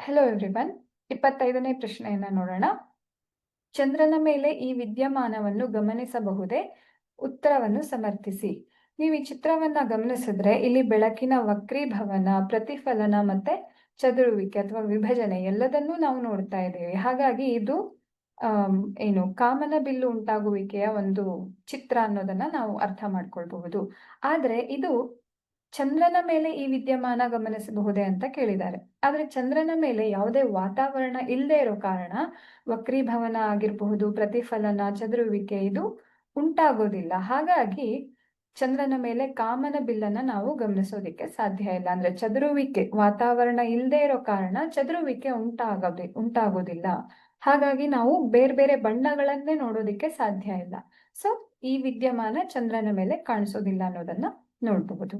Hello everyone. 25ನೇ ಪ್ರಶ್ನೆಯನ್ನ ನೋಡೋಣ. ಚಂದ್ರನ ಮೇಲೆ ಈ ವಿದ್ಯಮಾನವನ್ನು ಗಮನಿಸಬಹುದೇ? ಉತ್ತರವನ್ನು ಸಮರ್ಥಿಸಿ. ನೀವು ಈ ಚಿತ್ರವನ್ನ ಗಮನಿಸಿದ್ರೆ ಇಲ್ಲಿ ಬೆಳಕಿನ ವಕ್ರೀಭವನ, ಪ್ರತಿಫಲನ ಮತ್ತೆ ಚದುರುವಿಕೆ ಅಥವಾ ವಿಭಜನೆ ಎಲ್ಲದನ್ನೂ ನಾವು ನೋಡ್ತಾ ಇದ್ದೇವೆ. ಹಾಗಾಗಿ ಇದು ಏನು ಕಾಮನ ಬಿಲ್ಲು ಉಂಟಾಗುವಿಕೆಯ ಒಂದು ಚಿತ್ರ ಅನ್ನೋದನ್ನ ನಾವು ಅರ್ಥ ಮಾಡ್ಕೊಳ್ಬಹುದು. ಆದ್ರೆ ಇದು ಚಂದ್ರನ ಮೇಲೆ ಈ ವಿದ್ಯಮಾನ ಗಮನಿಸಬಹುದೇ ಅಂತ ಕೇಳಿದ್ದಾರೆ. ಆದ್ರೆ ಚಂದ್ರನ ಮೇಲೆ ಯಾವುದೇ ವಾತಾವರಣ ಇಲ್ಲದೆ ಇರೋ ಕಾರಣ ವಕ್ರೀಭವನ ಆಗಿರಬಹುದು, ಪ್ರತಿಫಲನ, ಚದುರುವಿಕೆ ಇದು ಉಂಟಾಗೋದಿಲ್ಲ. ಹಾಗಾಗಿ ಚಂದ್ರನ ಮೇಲೆ ಕಾಮನ ಬಿಲ್ಲನ್ನ ನಾವು ಗಮನಿಸೋದಿಕ್ಕೆ ಸಾಧ್ಯ ಇಲ್ಲ. ಅಂದ್ರೆ ಚದುರುವಿಕೆ, ವಾತಾವರಣ ಇಲ್ಲದೆ ಇರೋ ಕಾರಣ ಚದುರುವಿಕೆ ಉಂಟಾಗೋದಿಲ್ಲ. ಹಾಗಾಗಿ ನಾವು ಬೇರೆ ಬೇರೆ ಬಣ್ಣಗಳನ್ನೇ ನೋಡೋದಿಕ್ಕೆ ಸಾಧ್ಯ ಇಲ್ಲ. ಸೊ ಈ ವಿದ್ಯಮಾನ ಚಂದ್ರನ ಮೇಲೆ ಕಾಣಿಸೋದಿಲ್ಲ ಅನ್ನೋದನ್ನ ನೋಡಬಹುದು.